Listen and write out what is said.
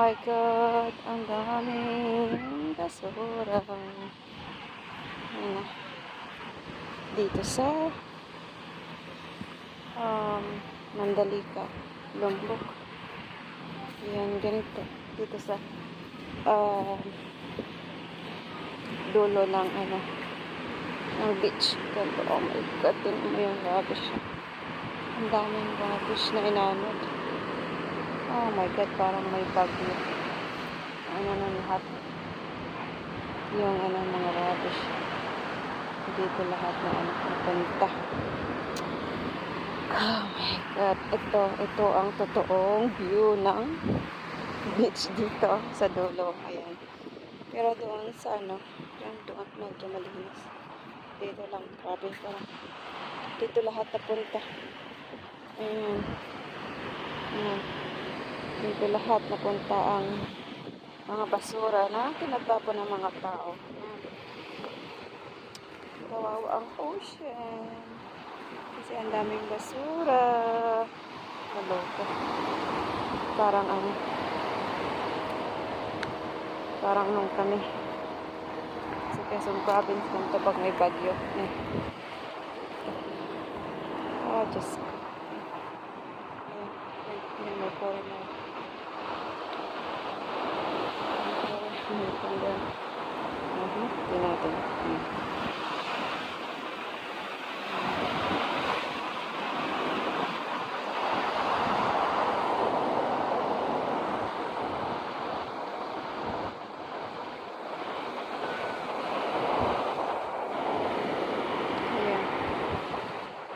my God, ang daming basura. Ayan na. Dito sa Mandalika, Lombok. Yan, ganito. Dito sa dulo ng ng beach. Ganito, oh my God, tinan mo yung rubbish. Ang daming rubbish na inanod. Oh my God, parang may bagyo. Ano na lahat. Yung mga rubbish. Dito lahat na punta. Oh my God, ito ang totoong view ng beach dito sa dulo. Ayan. Pero doon sa yung doon medyo malinis. Dito lang, grabe pa. Dito lahat napunta. Ayan. Ayan. Dito lahat napunta ang mga basura na tinatapon ng mga tao. Ayan. Kawawa ang ocean. Kasi ang daming basura. Maloko. Parang nung kami sa Quezon Province nung pag may bagyo. Oh, Diyos ko.